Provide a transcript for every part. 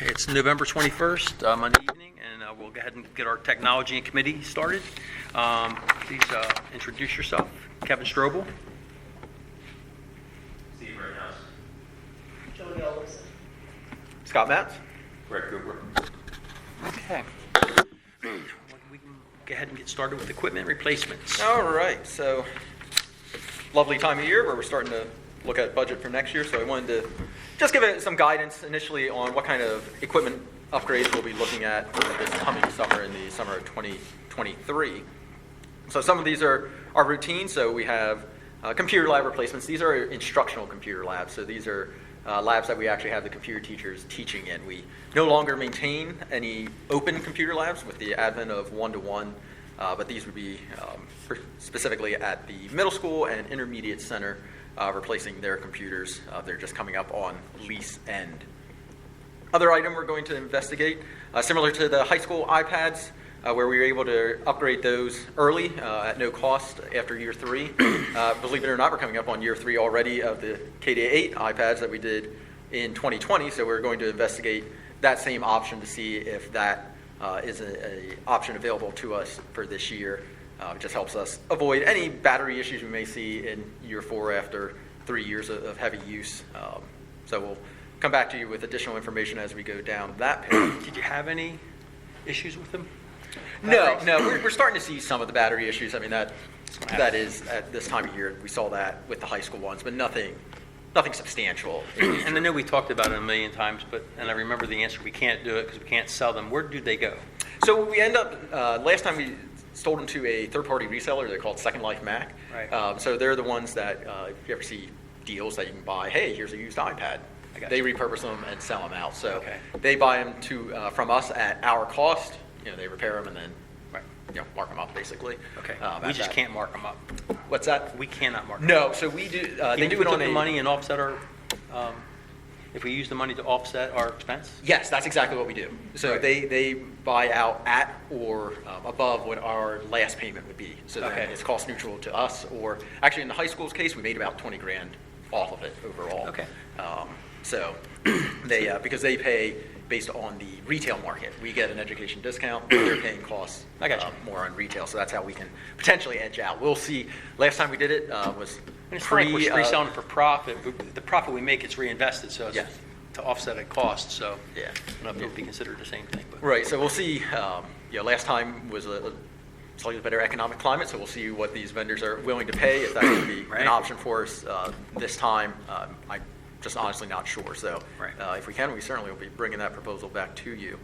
It's November 21st, Monday evening, and we'll go ahead and get our technology and committee started. Please introduce yourself. Kevin Strobel. Steve Rittenhouse. Jody Olson. Scott Matz. Greg Cooper. Okay. We can go ahead and get started with equipment replacements. All right, so lovely time of year where we're starting to look at budget for next year, so I wanted to just give it some guidance initially on what kind of equipment upgrades we'll be looking at for this coming summer in the summer of 2023. So some of these are routine, so we have computer lab replacements. These are instructional computer labs, so these are labs that we actually have the computer teachers teaching in. We no longer maintain any open computer labs with the advent of one-to-one, but these would be specifically at the middle school and intermediate center, replacing their computers. They're just coming up on lease end. Other item we're going to investigate, similar to the high school iPads, where we were able to upgrade those early at no cost after year 3. Believe it or not, we're coming up on year 3 already of the K-8 iPads that we did in 2020, so we're going to investigate that same option to see if that is an option available to us for this year. It just helps us avoid any battery issues we may see in year 4 after 3 years of heavy use. So we'll come back to you with additional information as we go down that path. Did you have any issues with them? No, we're starting to see some of the battery issues. I mean, that is at this time of year. We saw that with the high school ones, but nothing substantial. And I know we talked about it a million times, and I remember the answer, we can't do it because we can't sell them. Where do they go? So we end up, last time we sold them to a third-party reseller. They're called Second Life Mac. Right. So they're the ones that, if you ever see deals that you can buy, hey, here's a used iPad. They repurpose them and sell them out. So they buy them from us at our cost. They repair them and then mark them up, basically. Okay. We just can't mark them up. What's that? We cannot mark them No, up. so we do. They do it on the money and offset our. If we use the money to offset our expense. Yes, that's exactly what we do. So they buy out at or above what our last payment would be. So then it's cost neutral to us. Or actually, in the high school's case, we made about $20,000 off of it overall. Okay. So they because they pay based on the retail market. We get an education discount. They're paying costs more on retail. So that's how we can potentially edge out. We'll see. Last time we did it was and it's not like we're reselling for profit. The profit we make gets reinvested, so it's to offset a cost. So I don't know if it would be considered the same thing. But. Right. So we'll see. Last time was a slightly better economic climate, so we'll see what these vendors are willing to pay. If that's going to be an option for us this time, I'm just honestly not sure. So if we can, we certainly will be bringing that proposal back to you.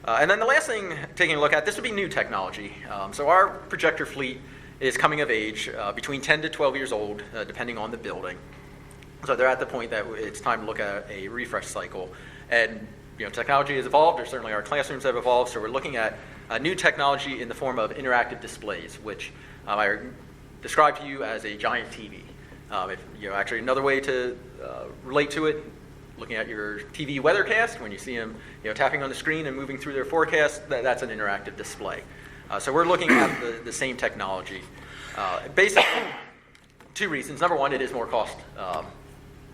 And then the last thing, taking a look at, this would be new technology. So our projector fleet is coming of age, between 10 to 12 years old, depending on the building. So they're at the point that it's time to look at a refresh cycle. And technology has evolved, or certainly our classrooms have evolved, so we're looking at new technology in the form of interactive displays, which I describe to you as a giant TV. Actually, another way to relate to it, looking at your TV weathercast, when you see them tapping on the screen and moving through their forecast, that's an interactive display. So we're looking at the same technology. Basically, 2 reasons. Number one, it is more cost.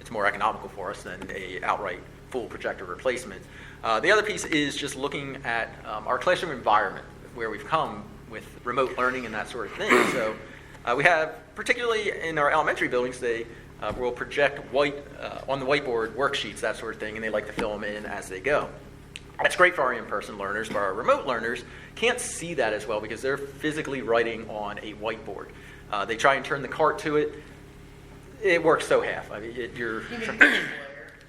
It's more economical for us than a outright full projector replacement. The other piece is just looking at our classroom environment, where we've come with remote learning and that sort of thing. So we have, particularly in our elementary buildings, they will project on the whiteboard worksheets, that sort of thing, and they like to fill them in as they go. That's great for our in-person learners, but our remote learners can't see that as well because they're physically writing on a whiteboard. They try and turn the cart to it. It works so half. I mean,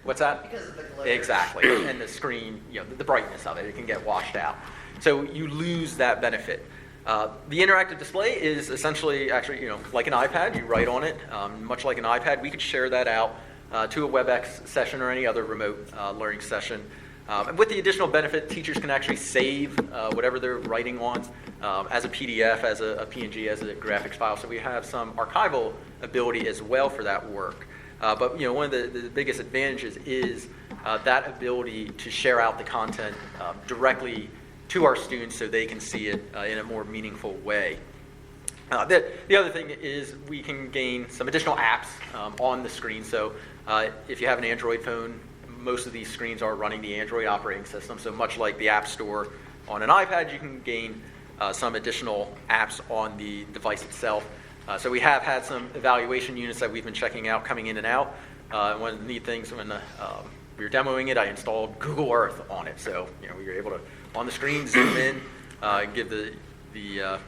what's that? Because of the glare. Exactly, and the screen, the brightness of it, it can get washed out. So you lose that benefit. The interactive display is essentially, actually, like an iPad. You write on it, much like an iPad. We could share that out to a WebEx session or any other remote learning session. And with the additional benefit, teachers can actually save whatever they're writing on as a PDF, as a PNG, as a graphics file. So we have some archival ability as well for that work. But one of the biggest advantages is that ability to share out the content directly to our students so they can see it in a more meaningful way. The other thing is we can gain some additional apps on the screen. So if you have an Android phone, most of these screens are running the Android operating system. So much like the App Store on an iPad, you can gain some additional apps on the device itself. So we have had some evaluation units that we've been checking out coming in and out. One of the neat things when we were demoing it, I installed Google Earth on it. So we were able to, on the screen, zoom in, give the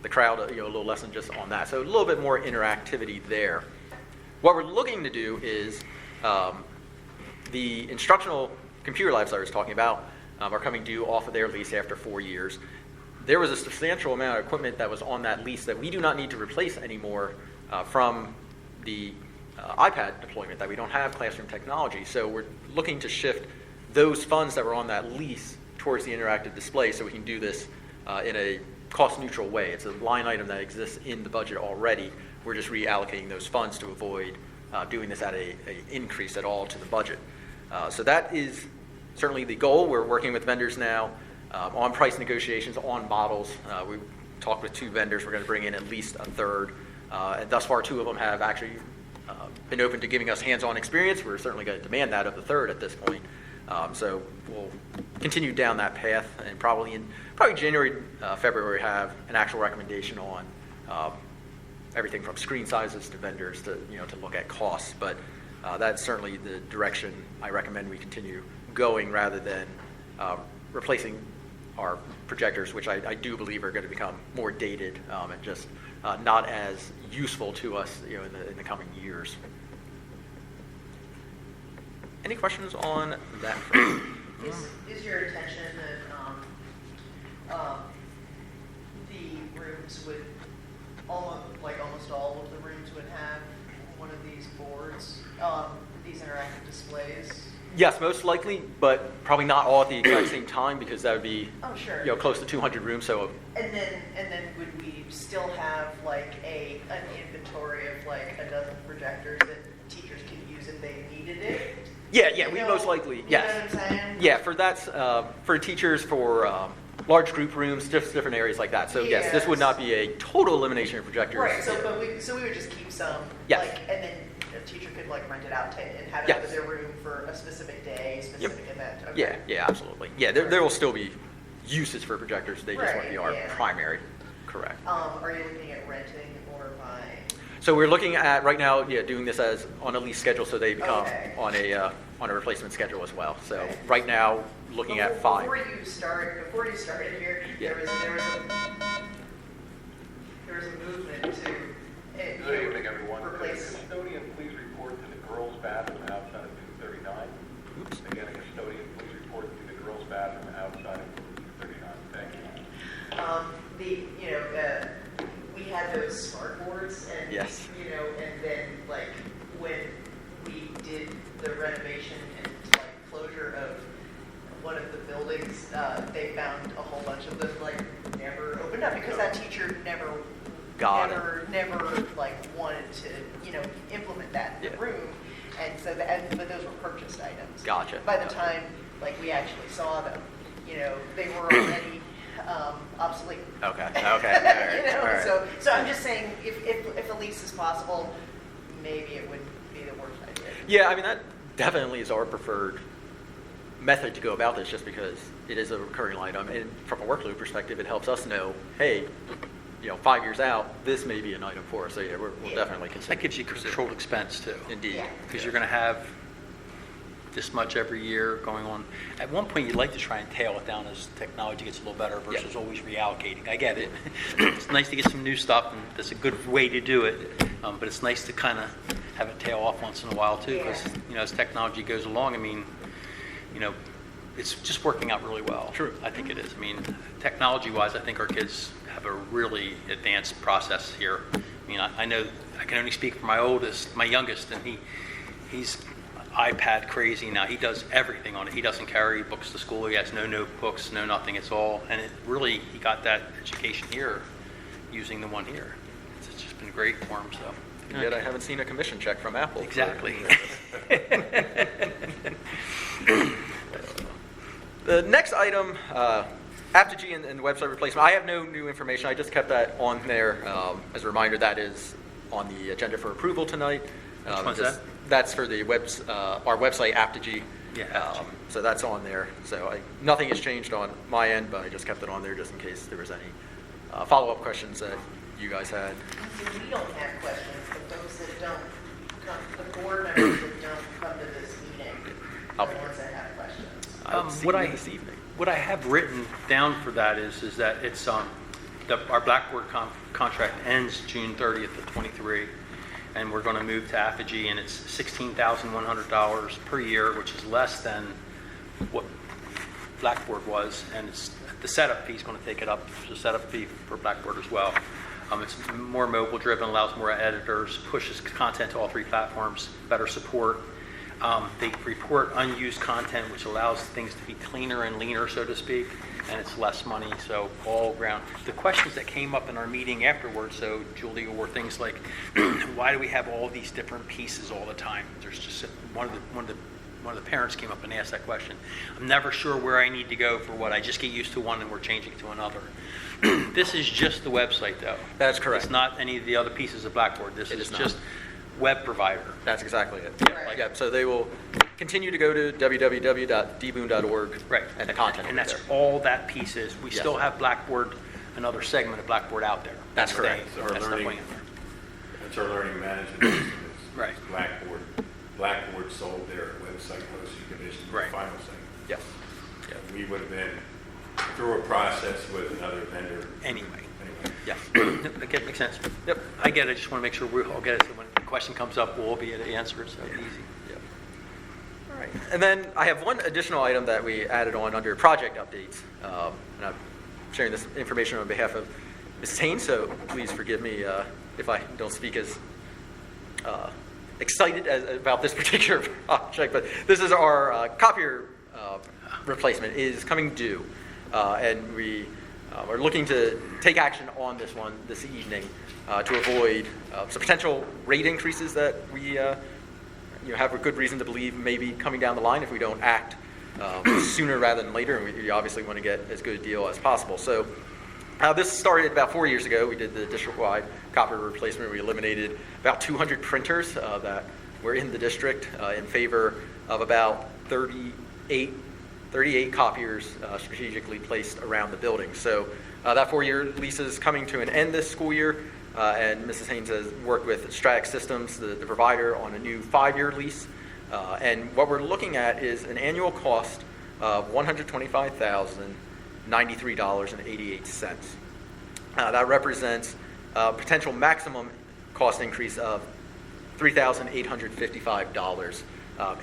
crowd a little lesson just on that. So a little bit more interactivity there. What we're looking to do is the instructional computer labs I was talking about are coming due off of their lease after 4 years. There was a substantial amount of equipment that was on that lease that we do not need to replace anymore from the iPad deployment, that we don't have classroom technology. So we're looking to shift those funds that were on that lease towards the interactive display so we can do this in a cost-neutral way. It's a line item that exists in the budget already. We're just reallocating those funds to avoid doing this at an increase at all to the budget. So that is certainly the goal. We're working with vendors now on price negotiations, on models. We talked with 2 vendors. We're going to bring in at least a third. And thus far, 2 of them have actually been open to giving us hands-on experience. We're certainly going to demand that of the third at this point. So we'll continue down that path, and probably in January, February, have an actual recommendation on everything from screen sizes to vendors to look at costs. But that's certainly the direction I recommend we continue going, rather than replacing our projectors, which I do believe are going to become more dated and just not as useful to us in the coming years. Any questions on that front? Is your intention that the rooms would, almost all of the rooms would have one of these boards, these interactive displays? Yes, most likely, but probably not all at the exact same time, because that would be close to 200 rooms. So and then would we still have an inventory of a dozen projectors that teachers could use if they needed it? Yeah, we most likely, yes. You know what I'm saying? Yeah, for teachers, for large group rooms, just different areas like that. So yes, this would not be a total elimination of projectors. Right. So we would just keep some. Yes. And then a teacher could rent it out and have it in their room for a specific day, specific event. Okay. Yeah, absolutely. Yeah, there will still be uses for projectors. They just won't be our primary. Correct. Are you looking at renting or buying? So we're looking at right now, doing this as on a lease schedule, so they become on a replacement schedule as well. So right now, looking at 5. Before you started here, there was a movement to Good evening, everyone. replace. Can a custodian please report to the girls' bathroom outside of 239? Oops. Again, a custodian please report to the girls' bathroom outside of 239. Thank you. We had those smart boards, and Yes. and then when we did the renovation and closure of one of the buildings, they found a whole bunch of them never opened up because that teacher never wanted to implement that in the room, and so but those were purchased items. Gotcha. By the time we actually saw them, they were already obsolete. Okay. All right. So I'm just saying, if a lease is possible, maybe it wouldn't be the worst idea. Yeah, I mean, that definitely is our preferred method to go about this, just because it is a recurring line item, and from a workload perspective, it helps us know, hey, 5 years out, this may be an item for us. So we'll definitely consider. That gives you controlled expense too. Indeed. Because you're going to have this much every year going on. At one point, you'd like to try and tail it down as technology gets a little better versus always reallocating. I get it. It's nice to get some new stuff, and that's a good way to do it. But it's nice to kind of have it tail off once in a while too, because as technology goes along, I mean, it's just working out really well. True. I think it is. I mean, technology-wise, I think our kids have a really advanced process here. I mean, I know I can only speak for my youngest, and he's iPad crazy now. He does everything on it. He doesn't carry books to school. He has no notebooks, no nothing. It's all, and he got that education here using the one here. It's just been great for him. So. And yet I haven't seen a commission check from Apple. Exactly. The next item, Apogee and the website replacement. I have no new information. I just kept that on there as a reminder. That is on the agenda for approval tonight. Which one's that? That's for the our website, Aptigee. Yeah, Aptigee. So that's on there. So nothing has changed on my end, but I just kept it on there just in case there was any follow-up questions that you guys had. So we don't have questions, but those that don't come, the board members that don't come to this meeting are the ones that have questions. I'll see What you I this evening. What I have written down for that is that it's our Blackboard contract ends June 30th of 23, and we're going to move to Apogee, and it's $16,100 per year, which is less than what Blackboard was, and it's the setup fee is going to take it up. There's a setup fee for Blackboard as well. It's more mobile driven, allows more editors, pushes content to all 3 platforms, better support. They report unused content, which allows things to be cleaner and leaner, so to speak, and it's less money. So all around, the questions that came up in our meeting afterwards, so Julia, were things like, why do we have all these different pieces all the time? There's just one of the parents came up and asked that question. I'm never sure where I need to go for what. I just get used to one and we're changing to another. This is just the website, though. That's correct. It's not any of the other pieces of Blackboard. This is not. just web provider. That's exactly it. Right. Yeah, so they will continue to go to www.dboon.org Right. and the content And will be that's there. all that piece is. We Yes. still have Blackboard, another segment of Blackboard out there. That's correct. staying. So That's our the learning, plan. that's our learning management system is Right. Blackboard. Blackboard sold their website hosting division to the Right. final segment. Yes. We would have been through a process with another vendor. Anyway. Anyway, Yes. Okay, makes sense. Yep, I get it. I just want to make sure we all get it. So when the question comes up, we'll all be able to answer it, so it's easy. Yep. All right. And then I have one additional item that we added on under project updates. And I'm sharing this information on behalf of Mrs. Haynes, so please forgive me if I don't speak as excited about this particular project. But this is our copier replacement is coming due. And we are looking to take action on this one this evening to avoid some potential rate increases that we have a good reason to believe may be coming down the line if we don't act sooner rather than later, and we obviously want to get as good a deal as possible. So this started about 4 years ago. We did the district-wide copier replacement. We eliminated about 200 printers that were in the district in favor of about 38 copiers strategically placed around the building. So that 4-year lease is coming to an end this school year, and Mrs. Haynes has worked with Strategic Systems, the provider, on a new 5-year lease. And what we're looking at is an annual cost of $125,093.88. That represents a potential maximum cost increase of $3,855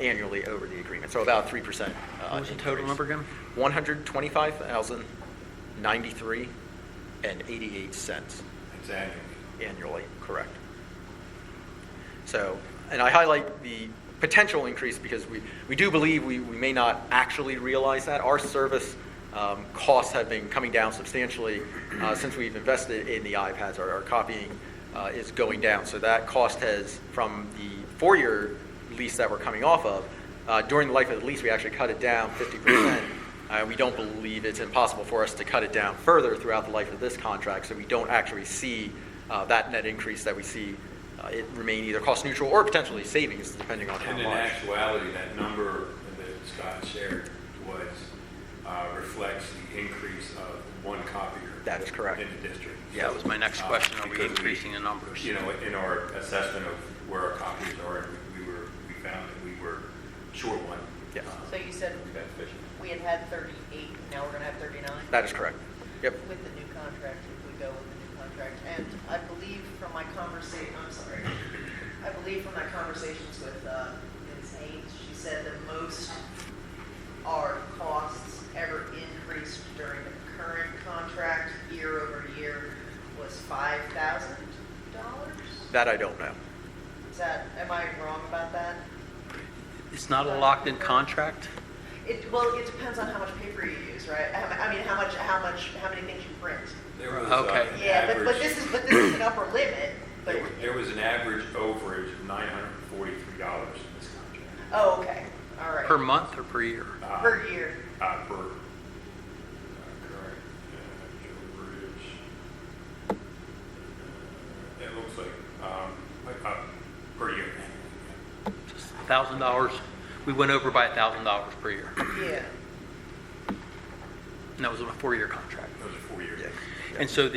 annually over the agreement, so about 3%. What was the total number again? $125,093.88 it's annual. annually, correct. So, and I highlight the potential increase because we do believe we may not actually realize that. Our service costs have been coming down substantially since we've invested in the iPads. Our copying is going down. So that cost has, from the 4-year lease that we're coming off of, during the life of the lease, we actually cut it down 50%. We don't believe it's impossible for us to cut it down further throughout the life of this contract, so we don't actually see that net increase that we see it remain either cost neutral or potentially savings, depending on how And in much. actuality, that number that Scott shared reflects the increase of one copier. That is correct. In the district. Yeah, that was my next question. Are we Because increasing the numbers? You know, in our assessment of where our copiers are, we found that we were short one. Yes. So you said Beneficial. we had 38, now we're going to have 39? That is correct. Yep. With the new contract, if we go with the new contract. And I believe from my conversation, I believe from my conversations with Ms. Haynes, she said the most our costs ever increased during the current contract year over year was $5,000? That I don't know. Am I wrong about that? It's not a locked-in contract? Well, it depends on how much paper you use, right? I mean, how many things you print. There was Okay. an Yeah, but average, this is an upper limit. But there was an average overage of $943 in this contract. oh, okay, all right. Per month or per year? Per year. Per correct overage. It looks like per year. Just $1,000. We went over by $1,000 per year. Yeah. And that was on a 4-year contract. Those are 4 years. Yeah. And so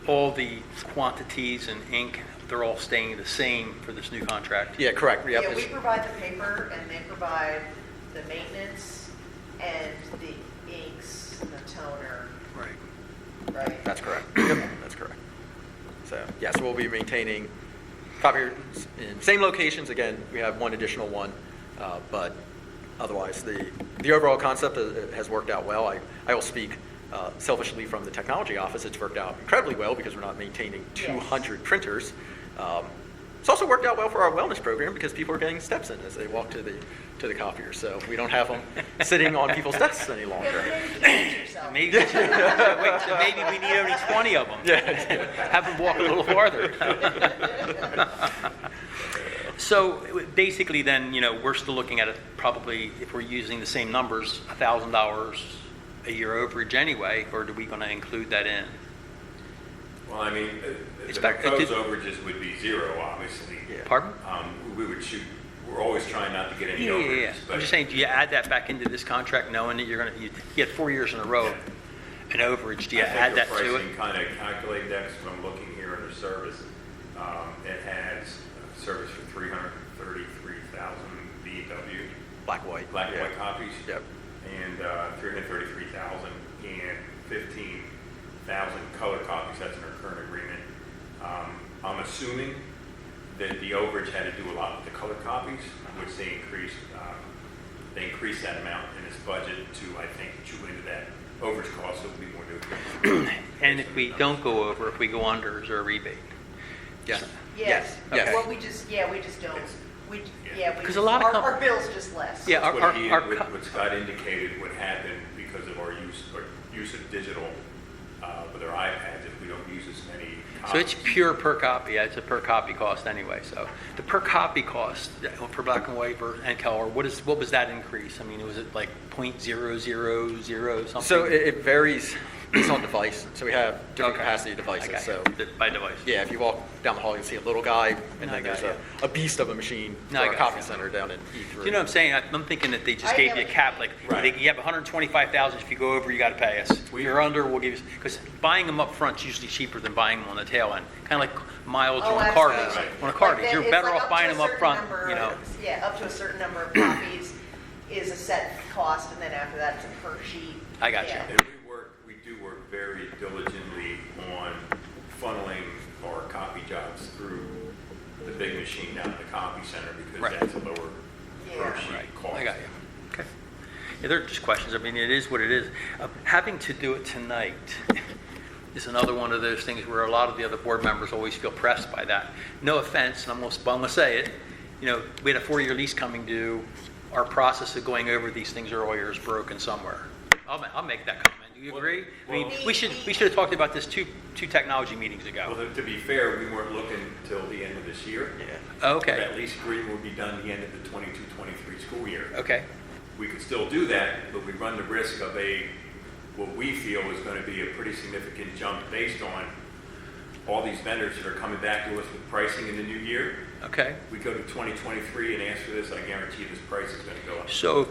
all the quantities and ink, they're all staying the same for this new contract? Yeah, correct. Yep. Yeah, we provide the paper and they provide the maintenance and the inks, the toner, Right. right? That's correct. Yep, that's correct. So, yes, we'll be maintaining copiers in same locations. Again, we have one additional one, but otherwise, the overall concept has worked out well. I will speak selfishly from the technology office. It's worked out incredibly well because we're not maintaining 200 printers. It's also worked out well for our wellness program because people are getting steps in as they walk to the copier. So we don't have them sitting on people's desks any longer. Maybe, so maybe we need only 20 of them. Yeah. Have them walk a little farther. So basically then, we're still looking at it probably, if we're using the same numbers, $1,000 a year overage anyway, or are we going to include that in? Well, I mean, the Expect- proposed overages would be zero, obviously. Yeah. Pardon? We would shoot, we're always trying not to get any Yeah. overages. I'm just saying, do you add that back into this contract knowing that you get 4 years in a row an overage? Do you add that to I think the it? pricing kind of calculate that, because when I'm looking here under service, it has service for 333,000 VW. Black, white. Black and Yeah. white copies. Yep. And 333,000 and 15,000 color copies. That's in our current agreement. I'm assuming that the overage had to do a lot with the color copies, which they increased that amount in this budget to, I think, chew into that overage cost, so it'll be more neutral. And if we don't go over, if we go under, is there a rebate? Yes. Yes. Yes. Well, we just don't. Because a lot of our bill's just less. Yeah, What Scott indicated would happen because of our use of digital with our iPads, if we don't use as many copies. So it's pure per copy. It's a per copy cost anyway. So the per copy cost for black and white and color, what was that increase? I mean, was it like 0.000 something? So it varies based on device. So we have different Okay. capacity I devices. got So you. By device. yeah, if you walk down the hall, you'll see a little guy, and No, I then there's got a beast of a machine No, for I our got copy you. center down in E3. Do you know what I'm saying? I'm thinking that they just I gave know you a what you cap, mean. like Right. you have 125,000. If you go over, you got to pay us. If you're under, we'll give you, because buying them up front is usually cheaper than buying them on the tail end. Kind of like mileage Oh, on a car. absolutely. On a car, Like that- you're it's better like off up buying to a them up certain front. number, Yeah, up to a certain number of copies is a set cost, and then after that, it's a per sheet. I got you. Yeah. And we do work very diligently on funneling our copy jobs through the big machine down at the copy center, because Right. that's a lower Yeah. per sheet Right, cost. I got you. Okay. Yeah, they're just questions. I mean, it is what it is. Having to do it tonight is another one of those things where a lot of the other board members always feel pressed by that. No offense, and I'm going to say it. We had a 4-year lease coming due. Our process of going over these things earlier is broken somewhere. I'll make that comment. Do you agree? I mean, Well- we should have talked about this two technology meetings Well, ago. to be fair, we weren't looking till the end of this year. Yeah. Okay. That lease agreement would be done at the end of the 22-23 school year. Okay. We could still do that, but we run the risk of what we feel is going to be a pretty significant jump based on all these vendors that are coming back to us with pricing in the new year. Okay. We go to 2023 and ask for this, I guarantee this price is going to go up. So,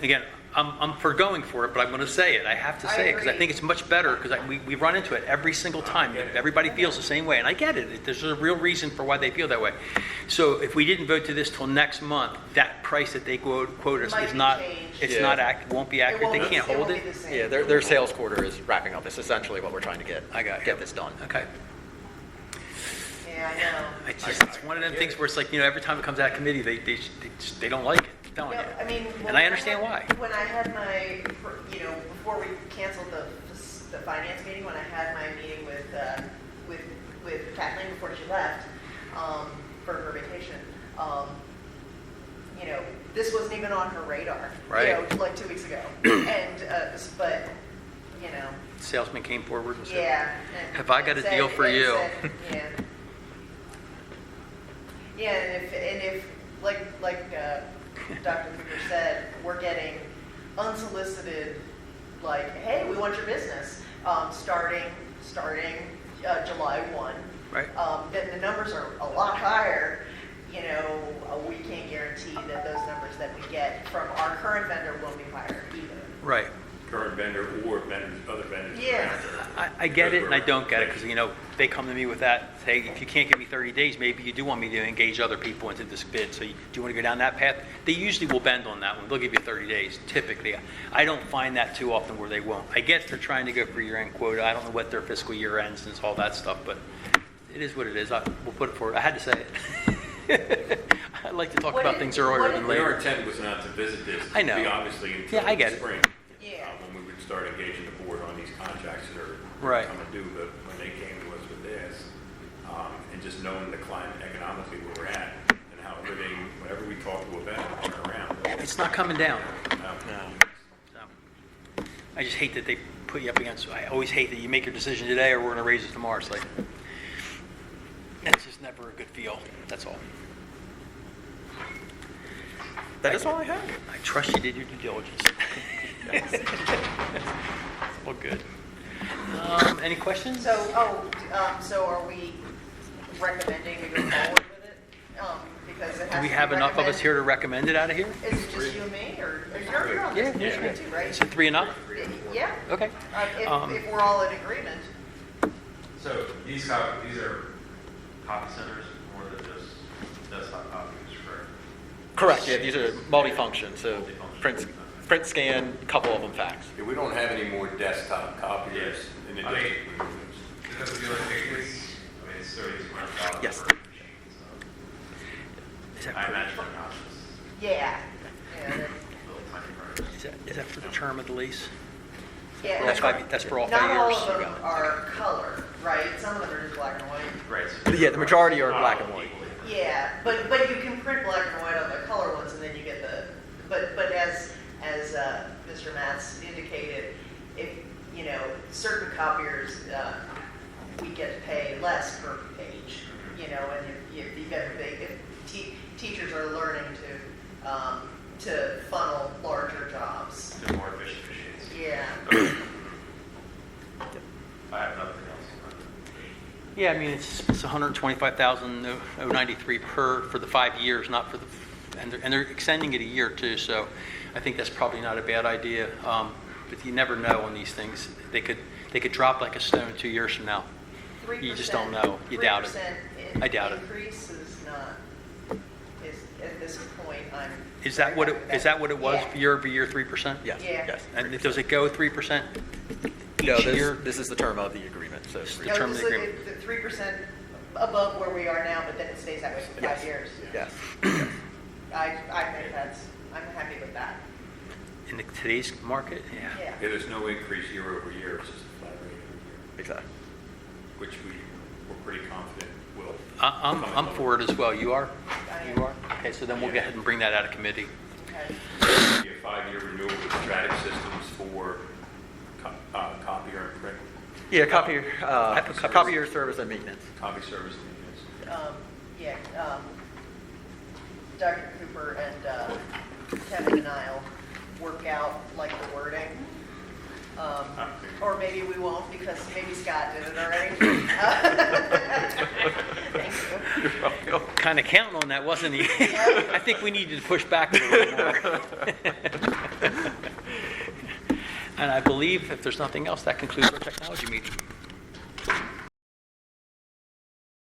again, I'm for going for it, but I'm going to say it. I have to I say it because I agree. think it's much better because we run into it every single time. get it. Everybody feels the same way, and I get it. There's a real reason for why they feel that way. So if we didn't vote to this till next month, that price that they quote us Might is be not, changed. it's Yeah. not won't be accurate. They can't hold won't it. be the same. Yeah, their sales quarter is wrapping up. It's essentially what we're trying to get. I got you. Get this done. Okay. Yeah, I know. It's one of them things where it's like, every time it comes out of committee, they don't like it. I'm telling No, you. I mean, And I understand why. When I had my, before we canceled the finance meeting, when I had my meeting with Kathleen before she left for her vacation, this wasn't even on her radar. Right. Like 2 weeks ago, and but Salesman came forward and said, yeah. and- Have I got and a deal for and you? yeah. Yeah, and if like Dr. Cooper said, we're getting unsolicited, like, hey, we want your business, starting July 1. Right. Then the numbers are a lot higher, you know, we can't guarantee that those numbers that we get from our current vendor will be higher either. Right. Current vendor or vendors, other vendors. Yeah. I get it and I don't get it because, you know, they come to me with that, say, if you can't give me 30 days, maybe you do want me to engage other people into this bid. So do you want to go down that path? They usually will bend on that one. They'll give you 30 days, typically. I don't find that too often where they won't. I get they're trying to go for year-end quota. I don't know what their fiscal year ends and all that stuff, but it is what it is. We'll put it forward. I had to say it. I like to talk What about did- things earlier what than did- Our later. intent was not to visit this. I know. To be obviously Yeah, I until get the it. spring. Yeah. When we would start engaging the board on these contracts that are Right. coming due, but when they came to us with this, and just knowing the climate economically where we're at, and how everything, whenever we talk to a vendor, turn around. It's not coming down. No. So, I just hate that they put you up against, I always hate that you make your decision today or we're going to raise it tomorrow. It's like, that's just never a good feel. That's all. That is all I have. I trust you did your due diligence. Well, good. Any questions? So are we recommending to go forward with it? Because it has Do we to have be enough of us recommended- here to recommend it out of here? Is it just you and me, or you're on Yeah, this yeah, committee too, right? Is it 3 enough? Yeah. Okay. If we're all in agreement. So these are copy centers more than just desktop copies, correct? Correct, yeah, these are multifunction, so print, scan, a couple of them fax. Yeah, we don't have any more desktop copiers in I mean, addition. because if you look at it's 30,000. Yes. Is that I for- imagine they're not just Yeah. Yeah. little tiny parts. is that for the term of the lease? Yeah. That's for all 5 Not all years? of them are color, right? Some of them are just black and white. Right. But yeah, the majority are Not black all and white. equally. Yeah, but you can print black and white on the color ones, and then you get the, but as Mr. Matz indicated, if, you know, certain copiers, we get to pay less per page, you know, and if you get a big, if teachers are learning to funnel larger jobs. To more efficient machines. Yeah. I have nothing else. Yeah, I mean, it's 125,093 for the 5 years, not for the, and they're extending it a year too, so I think that's probably not a bad idea. But you never know on these things. They could drop like a stone 2 years from now. 3%, You just don't know. You doubt it. 3% I doubt it. Increase is not, at this point, I'm. Is that what it was Yeah. year over year, 3%? Yes, Yeah. yes. And does it go 3% No, each year? this is the term of the agreement, so. The term of the agreement. The 3% above where we are now, but then it stays that way for 5 years. Yes. I think I'm happy with that. In today's market, yeah. Yeah. Yeah, there's no increase year over year, it's just a flat rate every year, Exactly. which we're pretty confident will. I'm come in for it as well. You are? I am. You are? Okay, so then we'll go ahead and bring that out of committee. Okay. Be a 5-year renewal with Stratic Systems for copier and print, Yeah, copier service and maintenance. copy service and maintenance. Yeah, Dr. Cooper and Kevin and I'll work out like the wording. Or maybe we won't because maybe Scott did it already. Thank you. Kind of counting on that, wasn't he? I think we needed to push back a little more. And I believe if there's nothing else, that concludes our technology meeting.